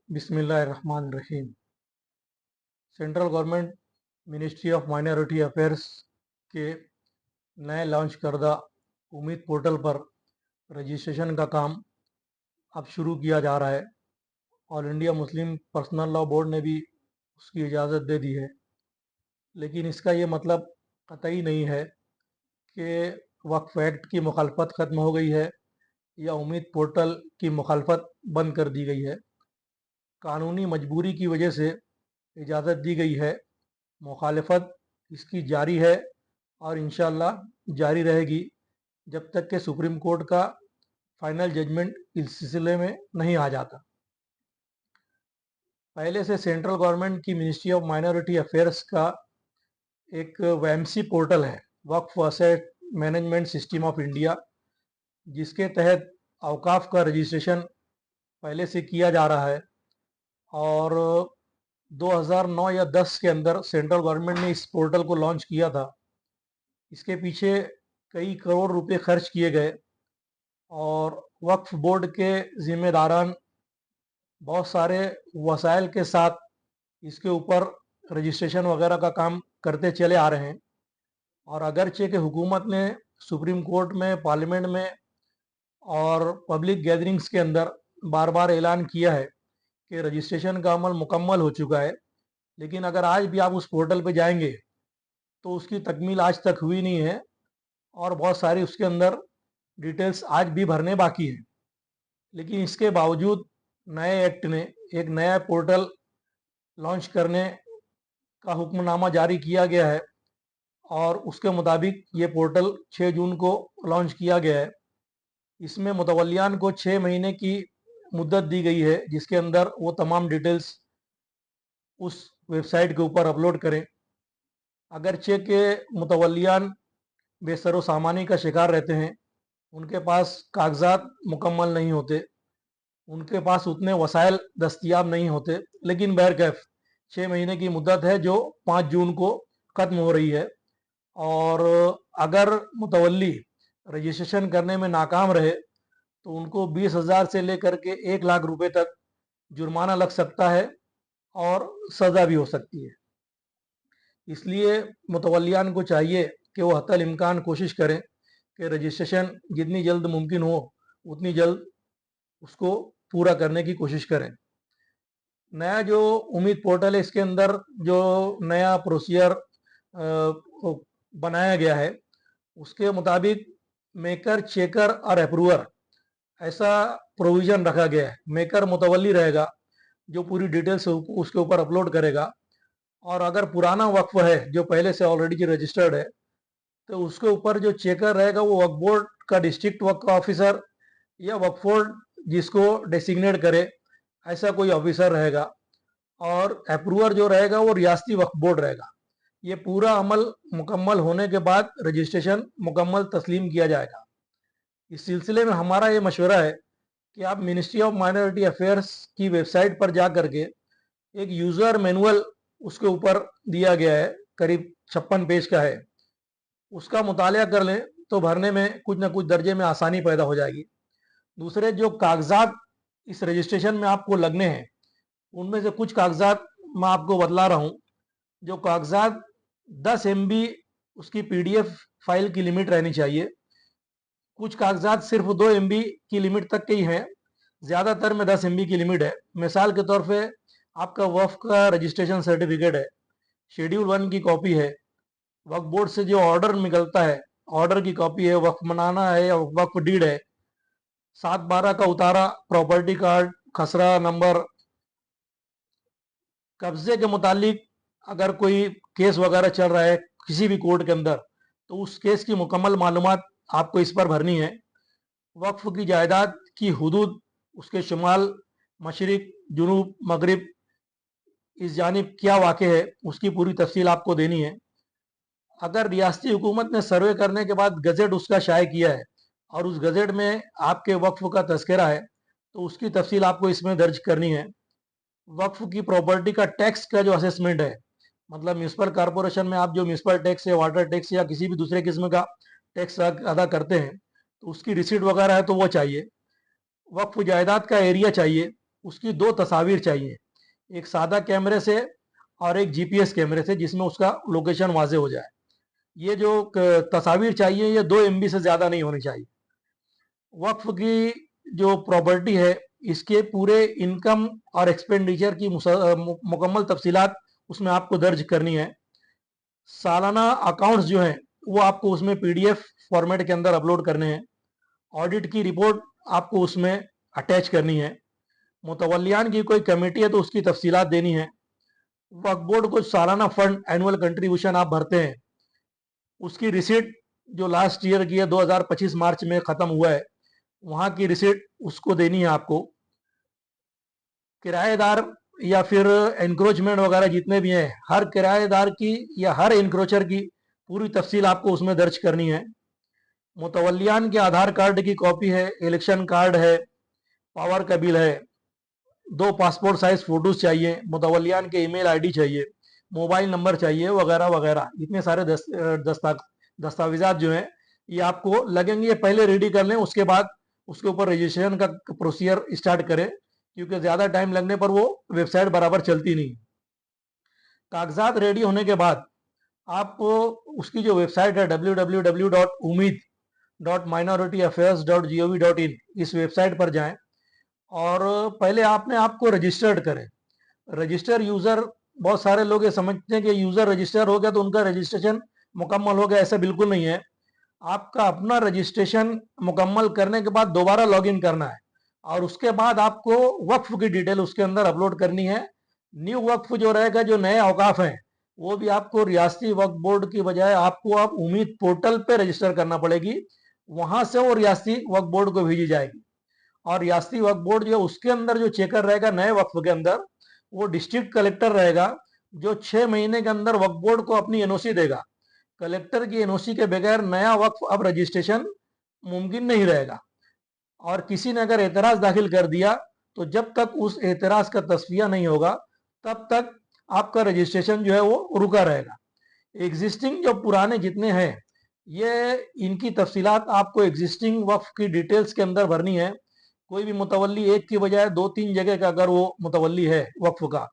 बिस्मिल्लाहिर्रहमानिर्रहीम। Central government ministry of minority affairs के नए लॉन्च करदा उम्मीद पोर्टल पर रजिस्ट्रेशन का काम अब शुरू किया जा रहा है। All India Muslim personal law board ने भी उसकी इजाज़त दे दी है, लेकिन इसका ये मतलब कतई नहीं है कि वक्फ एक्ट की मुखालफत ख़त्म हो गई है या उम्मीद पोर्टल की मुखालफत बंद कर दी गई है। कानूनी मजबूरी की वजह से इजाज़त दी गई है, मुखालफत इसकी जारी है और इंशाअल्लाह जारी रहेगी जब तक कि सुप्रीम कोर्ट का फाइनल जजमेंट इस सिलसिले में नहीं आ जाता। पहले से सेंट्रल गवर्नमेंट की मिनिस्ट्री ऑफ माइनॉरिटी अफेयर्स का एक वैमसी पोर्टल है, Waqf asset management system of India, जिसके तहत औकाफ का रजिस्ट्रेशन पहले से किया जा रहा है और 2009 या 10 के अंदर सेंट्रल गवर्नमेंट ने इस पोर्टल को लॉन्च किया था। इसके पीछे कई करोड़ रुपए खर्च किए गए और वक्फ बोर्ड के जिम्मेदारान बहुत सारे वसाइल के साथ इसके ऊपर रजिस्ट्रेशन वगैरह का काम करते चले आ रहे हैं। और अगरचे कि हुकूमत ने सुप्रीम कोर्ट में, पार्लियामेंट में और पब्लिक गैदरिंग्स के अंदर बार बार ऐलान किया है कि रजिस्ट्रेशन का अमल मुकम्मल हो चुका है, लेकिन अगर आज भी आप उस पोर्टल पे जाएंगे तो उसकी तकमील आज तक हुई नहीं है और बहुत सारी उसके अंदर डिटेल्स आज भी भरने बाकी हैं। लेकिन इसके बावजूद नए एक्ट ने एक नया पोर्टल लॉन्च करने का हुक्मनामा जारी किया गया है और उसके मुताबिक ये पोर्टल 6 जून को लॉन्च किया गया है। इसमें मुतवल्लियान को 6 महीने की मुद्दत दी गई है, जिसके अंदर वो तमाम डिटेल्स उस वेबसाइट के ऊपर अपलोड करें। अगरचे के मुतवल्लियान बेसरो सामानी का शिकार रहते हैं, उनके पास कागजात मुकम्मल नहीं होते, उनके पास उतने वसाइल दस्तियाब नहीं होते, लेकिन बहरकैफ 6 महीने की मुद्दत है जो 5 जून को ख़त्म हो रही है। और अगर मुतवल्ली रजिस्ट्रेशन करने में नाकाम रहे तो उनको 20,000 से लेकर के 1 लाख रुपए तक जुर्माना लग सकता है और सज़ा भी हो सकती है। इसलिए मुतवल्लियान को चाहिए कि वो हत्तल इम्कान कोशिश करें कि रजिस्ट्रेशन जितनी जल्द मुमकिन हो उतनी जल्द उसको पूरा करने की कोशिश करें। नया जो उम्मीद पोर्टल है, इसके अंदर जो नया प्रोसीजर बनाया गया है उसके मुताबिक मेकर, चेकर और अप्रूवर ऐसा प्रोविज़न रखा गया है। मेकर मुतवल्ली रहेगा जो पूरी डिटेल्स उसके ऊपर अपलोड करेगा, और अगर पुराना वक्फ है जो पहले से ऑलरेडी रजिस्टर्ड है तो उसके ऊपर जो चेकर रहेगा वो वक्फ बोर्ड का डिस्ट्रिक्ट वक्फ ऑफिसर या वक्फ बोर्ड जिसको डेसिग्नेट करे ऐसा कोई ऑफिसर रहेगा, और अप्रूवर जो रहेगा वो रियासती वक्फ बोर्ड रहेगा। ये पूरा अमल मुकम्मल होने के बाद रजिस्ट्रेशन मुकम्मल तस्लीम किया जाएगा। इस सिलसिले में हमारा ये मशवरा है कि आप मिनिस्ट्री ऑफ माइनॉरिटी अफेयर्स की वेबसाइट पर जा करके एक यूज़र मैनुअल उसके ऊपर दिया गया है, करीब 56 पेज का है, उसका मुतालिया कर लें तो भरने में कुछ ना कुछ दर्जे में आसानी पैदा हो जाएगी। दूसरे जो कागजात इस रजिस्ट्रेशन में आपको लगने हैं उनमें से कुछ कागजात मैं आपको बतला रहा हूँ। जो कागजात 10 MB उसकी PDF फाइल की लिमिट रहनी चाहिए। कुछ कागजात सिर्फ 2 MB की लिमिट तक के ही हैं, ज़्यादातर में 10 MB की लिमिट है। मिसाल के तौर पे आपका वक्फ का रजिस्ट्रेशन सर्टिफिकेट है, शेड्यूल 1 की कॉपी है, वक्फ बोर्ड से जो ऑर्डर निकलता है ऑर्डर की कॉपी है, वक्फ मनाना है या वक्फ डीड है, 7/12 का उतारा, प्रॉपर्टी कार्ड, खसरा नंबर, कब्जे के मुतालिक अगर कोई केस वगैरह चल रहा है किसी भी कोर्ट के अंदर तो उस केस की मुकम्मल मालूमात आपको इस पर भरनी है। वक्फ की जायदाद की हुदूद, उसके शुमाल, मशरिक, जुनूब, मगरिब इस जानिब क्या वाक़ है उसकी पूरी तफसील आपको देनी है। अगर रियासती हुकूमत ने सर्वे करने के बाद गज़ेट उसका शाये किया है और उस गज़ेट में आपके वक्फ का तस्करा है तो उसकी तफसील आपको इसमें दर्ज करनी है। वक्फ की प्रॉपर्टी का टैक्स का जो असेसमेंट है, मतलब म्यूनसिपल कॉरपोरेशन में आप जो म्यूनसिपल टैक्स या वाटर टैक्स या किसी भी दूसरे किस्म का टैक्स अदा करते हैं तो उसकी रिसीट वगैरह है तो वो चाहिए। वक्फ जायदाद का एरिया चाहिए, उसकी 2 तस्वीर चाहिए, एक सादा कैमरे से और एक जीपीएस कैमरे से, जिसमें उसका लोकेशन वाज़ेह हो जाए। ये जो तस्वीर चाहिए ये 2 MB से ज़्यादा नहीं होनी चाहिए। वक्फ की जो प्रॉपर्टी है इसके पूरे इनकम और एक्सपेंडिचर की मुकम्मल तफसीलात उसमें आपको दर्ज करनी है। सालाना अकाउंट्स जो हैं वो आपको उसमें पीडीएफ फॉर्मेट के अंदर अपलोड करने हैं। ऑडिट की रिपोर्ट आपको उसमें अटैच करनी है। मुतवल्लियान की कोई कमेटी है तो उसकी तफसीलात देनी है। वक्फ बोर्ड को सालाना फंड एनुअल कंट्रीब्यूशन आप भरते हैं, उसकी रिसीट जो लास्ट ईयर की है 2025 मार्च में ख़त्म हुआ है, वहाँ की रिसीट उसको देनी है आपको। किराएदार या फिर एनक्रोचमेंट वगैरह जितने भी हैं, हर किराएदार की या हर एनक्रोचर की पूरी तफसील आपको उसमें दर्ज करनी है। मुतवल्लियान के आधार कार्ड की कॉपी है, इलेक्शन कार्ड है, पावर का बिल है, 2 पासपोर्ट साइज फोटोज चाहिए, मुतवल्लियान के ईमेल आईडी चाहिए, मोबाइल नंबर चाहिए, वगैरह वगैरह। इतने सारे दस्तावेजात जो हैं ये आपको लगेंगे। ये पहले रेडी कर लें, उसके बाद उसके ऊपर रजिस्ट्रेशन का प्रोसीजर स्टार्ट करें, क्योंकि ज़्यादा टाइम लगने पर वो वेबसाइट बराबर चलती नहीं। कागजात रेडी होने के बाद आप उसकी जो वेबसाइट है www.umid.minorityAffairs.gov.in, इस वेबसाइट पर जाएं और पहले आपने आपको रजिस्टर्ड करें। रजिस्टर यूज़र, बहुत सारे लोग ये समझते हैं कि यूज़र रजिस्टर हो गया तो उनका रजिस्ट्रेशन मुकम्मल हो गया। ऐसा बिल्कुल नहीं है। आपका अपना रजिस्ट्रेशन मुकम्मल करने के बाद दोबारा लॉगिन करना है और उसके बाद आपको वक्फ की डिटेल उसके अंदर अपलोड करनी है। न्यू वक्फ जो रहेगा, जो नए औकाफ हैं, वो भी आपको रियासती वक्फ बोर्ड की बजाय आपको आप उम्मीद पोर्टल पे रजिस्टर करना पड़ेगी। वहां से वो रियासती वक्फ बोर्ड को भेजी जाएगी और रियासती वक्फ बोर्ड जो उसके अंदर जो चेकर रहेगा नए वक्फ के अंदर, वो डिस्ट्रिक्ट कलेक्टर रहेगा, जो 6 महीने के अंदर वक्फ बोर्ड को अपनी एनओसी देगा। कलेक्टर की एनओसी के बगैर नया वक्फ अब रजिस्ट्रेशन मुमकिन नहीं रहेगा। और किसी ने अगर एतराज दाखिल कर दिया तो जब तक उस एतराज का तस्फिया नहीं होगा तब तक आपका रजिस्ट्रेशन जो है वो रुका रहेगा। एग्जिस्टिंग जो पुराने जितने हैं, ये इनकी तफसीलात आपको एग्जिस्टिंग वक्फ की डिटेल्स के अंदर भरनी है। कोई भी मुतवल्ली एक की बजाय 2-3 जगह का अगर वो मुतवल्ली है वक्फ का,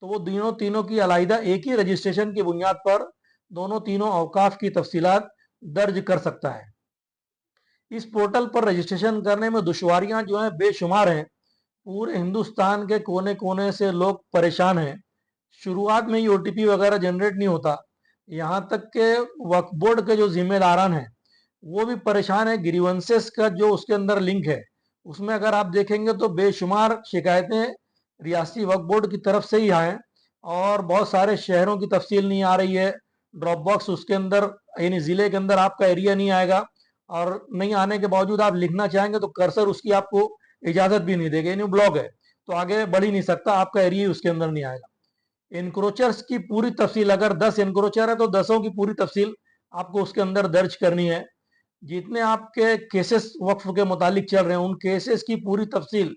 तो वो दोनों तीनों की अलहदा एक ही रजिस्ट्रेशन की बुनियाद पर दोनों तीनों औकाफ की तफसीलात दर्ज कर सकता है। इस पोर्टल पर रजिस्ट्रेशन करने में दुश्वारियां जो हैं बेशुमार हैं। पूरे हिंदुस्तान के कोने कोने से लोग परेशान हैं। शुरुआत में ही ओटीपी वगैरह जनरेट नहीं होता। यहाँ तक के वक्फ बोर्ड के जो जिम्मेदारान हैं वो भी परेशान है। ग्रीवेंसेस का जो उसके अंदर लिंक है, उसमें अगर आप देखेंगे तो बेशुमार शिकायतें रियासती वक्फ बोर्ड की तरफ से ही आए और बहुत सारे शहरों की तफसील नहीं आ रही है। ड्रॉप बॉक्स उसके अंदर, यानी ज़िले के अंदर आपका एरिया नहीं आएगा और नहीं आने के बावजूद आप लिखना चाहेंगे तो कर्सर उसकी आपको इजाज़त भी नहीं देगा, यानी ब्लॉक है तो आगे बढ़ ही नहीं सकता, आपका एरिया उसके अंदर नहीं आएगा। एनक्रोचर्स की पूरी तफसील, अगर 10 एनक्रोचर है तो 10 की पूरी तफसील आपको उसके अंदर दर्ज करनी है। जितने आपके केसेस वक्फ के मुतालिक चल रहे हैं उन केसेस की पूरी तफसील,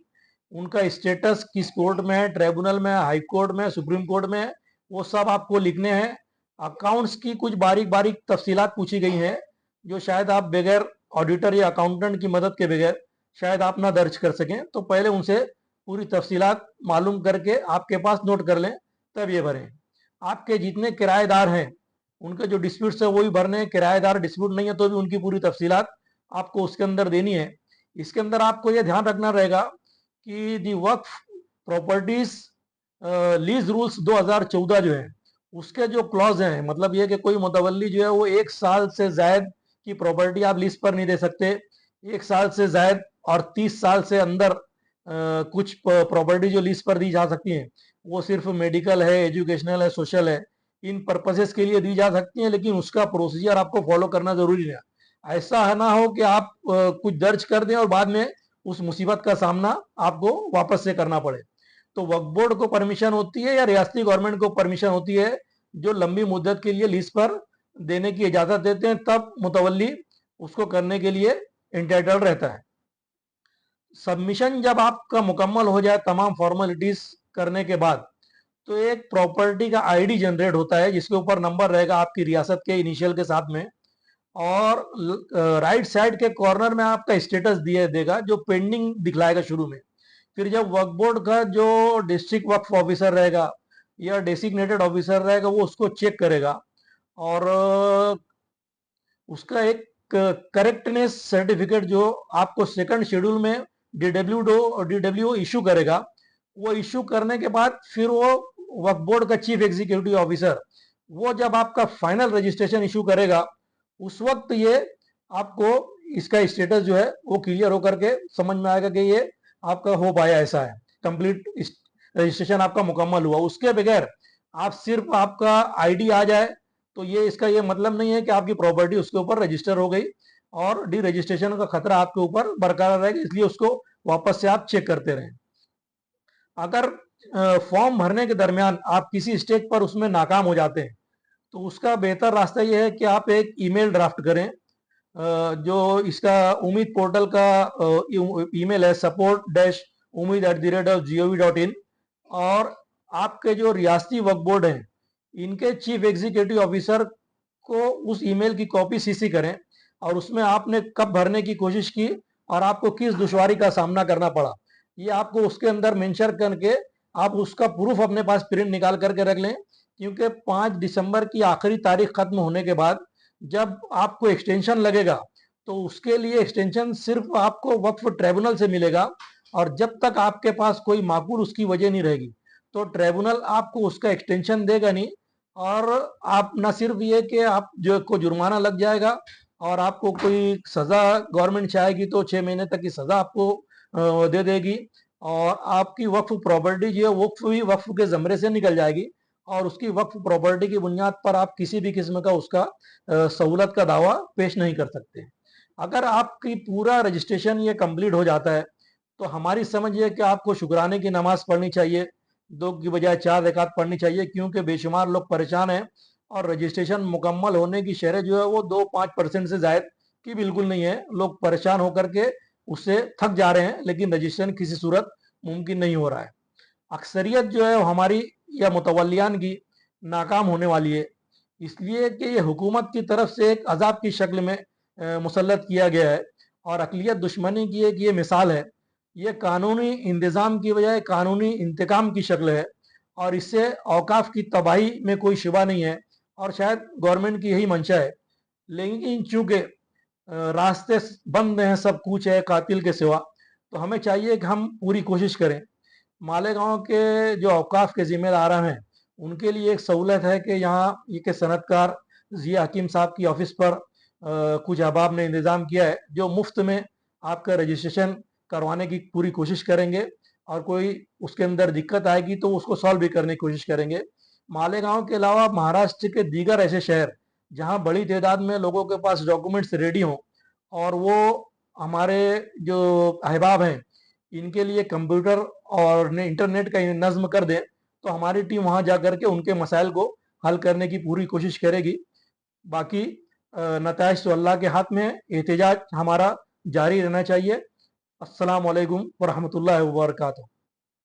उनका स्टेटस किस कोर्ट में है, ट्रिब्यूनल में, हाई कोर्ट में, सुप्रीम कोर्ट में, वो सब आपको लिखने हैं। अकाउंट्स की कुछ बारीक बारीक तफसीलात पूछी गई हैं जो शायद आप बगैर ऑडिटर या अकाउंटेंट की मदद के बगैर शायद आप ना दर्ज कर सकें, तो पहले उनसे पूरी तफसीलात मालूम करके आपके पास नोट कर लें, तब ये भरें। आपके जितने किराएदार हैं उनके जो डिस्प्यूट्स है वो भी भरने हैं। किराएदार डिस्प्यूट नहीं है तो भी उनकी पूरी तफसीलात आपको उसके अंदर देनी है। इसके अंदर आपको ये ध्यान रखना रहेगा कि दी वक्फ प्रॉपर्टीज लीज रूल्स 2014 जो है उसके जो क्लॉज हैं, मतलब ये कि कोई मुतवल्ली जो है वो 1 साल से जायद की प्रॉपर्टी आप लीज पर नहीं दे सकते। 1 साल से जायद और 30 साल से अंदर कुछ प्रॉपर्टी जो लीज पर दी जा सकती हैं वो सिर्फ मेडिकल है, एजुकेशनल है, सोशल है, इन पर्पसेस के लिए दी जा सकती हैं, लेकिन उसका प्रोसीजर आपको फॉलो करना जरूरी है। ऐसा है ना हो कि आप कुछ दर्ज कर दें और बाद में उस मुसीबत का सामना आपको वापस से करना पड़े। तो वक्फ बोर्ड को परमिशन होती है या रियासती गवर्नमेंट को परमिशन होती है जो लंबी मुद्दत के लिए लीज पर देने की इजाजत देते हैं, तब मुतवल्ली उसको करने के लिए इंटाइटल्ड रहता है। सबमिशन जब आपका मुकम्मल हो जाए तमाम फॉर्मेलिटीज करने के बाद, तो एक प्रॉपर्टी का आईडी जनरेट होता है जिसके ऊपर नंबर रहेगा आपकी रियासत के इनिशियल के साथ में, और राइट साइड के कॉर्नर में आपका स्टेटस दिए देगा जो पेंडिंग दिखलाएगा शुरू में। फिर जब वक्फ बोर्ड का जो डिस्ट्रिक्ट वक्फ ऑफिसर रहेगा या डेसिग्नेटेड ऑफिसर रहेगा वो उसको चेक करेगा और उसका एक करेक्टनेस सर्टिफिकेट जो आपको सेकंड शेड्यूल में डीडब्ल्यू इशू करेगा, वो इशू करने के बाद फिर वो वक्फ बोर्ड का चीफ एग्जीक्यूटिव ऑफिसर वो जब आपका फाइनल रजिस्ट्रेशन इशू करेगा उस वक्त ये आपको इसका स्टेटस जो है वो क्लियर होकर के समझ में आएगा कि ये आपका हो पाया, ऐसा है कंप्लीट रजिस्ट्रेशन आपका मुकम्मल हुआ। उसके बगैर आप सिर्फ आपका आईडी आ जाए तो ये इसका ये मतलब नहीं है कि आपकी प्रॉपर्टी उसके ऊपर रजिस्टर हो गई और डी रजिस्ट्रेशन का खतरा आपके ऊपर बरकरार रहेगा, इसलिए उसको वापस से आप चेक करते रहें। अगर फॉर्म भरने के दरमियान आप किसी स्टेज पर उसमें नाकाम हो जाते हैं तो उसका बेहतर रास्ता यह है कि आप एक ईमेल ड्राफ्ट करें। जो इसका उम्मीद पोर्टल का ईमेल है support-umid@gov.in, और आपके जो रियासती वक्फ बोर्ड हैं इनके चीफ एग्जीक्यूटिव ऑफिसर को उस ईमेल की कॉपी सीसी करें और उसमें आपने कब भरने की कोशिश की और आपको किस दुश्वारी का सामना करना पड़ा, ये आपको उसके अंदर मेंशन करके आप उसका प्रूफ अपने पास प्रिंट निकाल करके रख लें। क्योंकि 5 दिसंबर की आखिरी तारीख खत्म होने के बाद जब आपको एक्सटेंशन लगेगा तो उसके लिए एक्सटेंशन सिर्फ आपको वक्फ ट्रिब्यूनल से मिलेगा और जब तक आपके पास कोई माकूल उसकी वजह नहीं रहेगी तो ट्रिब्यूनल आपको उसका एक्सटेंशन देगा नहीं। और आप न सिर्फ ये कि आप जो को जुर्माना लग जाएगा और आपको कोई सज़ा गवर्नमेंट चाहेगी तो 6 महीने तक की सज़ा आपको दे देगी और आपकी वक्फ प्रॉपर्टी जो है वक्फ के ज़मरे से निकल जाएगी और उसकी वक्फ प्रॉपर्टी की बुनियाद पर आप किसी भी किस्म का उसका सहूलत का दावा पेश नहीं कर सकते। अगर आपकी पूरा रजिस्ट्रेशन ये कंप्लीट हो जाता है तो हमारी समझ ये कि आपको शुक्राने की नमाज पढ़नी चाहिए, 2 की बजाय 4 रकात पढ़नी चाहिए, क्योंकि बेशुमार लोग परेशान हैं और रजिस्ट्रेशन मुकम्मल होने की शरह जो है वो 2-5% से ज़ायद की बिल्कुल नहीं है। लोग परेशान होकर के उससे थक जा रहे हैं लेकिन रजिस्ट्रेशन किसी सूरत मुमकिन नहीं हो रहा है। अक्सरियत जो है हमारी या मुतवल्लियान की नाकाम होने वाली है, इसलिए कि ये हुकूमत की तरफ से एक अजाब की शक्ल में मुसल्लत किया गया है और अक़लियत दुश्मनी की एक ये मिसाल है। ये कानूनी इंतज़ाम की बजाय कानूनी इंतकाम की शक्ल है और इससे औकाफ की तबाही में कोई शुबा नहीं है और शायद गवर्नमेंट की यही मंशा है। लेकिन चूँकि रास्ते बंद हैं, सब कुछ है कातिल के सिवा, तो हमें चाहिए कि हम पूरी कोशिश करें। मालेगांव के जो औकाफ के ज़िम्मेदार हैं उनके लिए एक सहूलत है कि यहाँ ये के सनतकार ज़िया हकीम साहब की ऑफिस पर कुछ अहबाब ने इंतज़ाम किया है जो मुफ्त में आपका रजिस्ट्रेशन करवाने की पूरी कोशिश करेंगे और कोई उसके अंदर दिक्कत आएगी तो उसको सॉल्व भी करने की कोशिश करेंगे। मालेगांव के अलावा महाराष्ट्र के दीगर ऐसे शहर जहाँ बड़ी तादाद में लोगों के पास डॉक्यूमेंट्स रेडी हों और वो हमारे जो अहबाब हैं इनके लिए कंप्यूटर और इंटरनेट का नज़्म कर दें तो हमारी टीम वहाँ जा कर के उनके मसाइल को हल करने की पूरी कोशिश करेगी। बाकी नताइज तो अल्लाह के हाथ में है, एहतिजाज हमारा जारी रहना चाहिए। अस्सलाम वालेकुम व रहमतुल्लाहि व बरकातहू।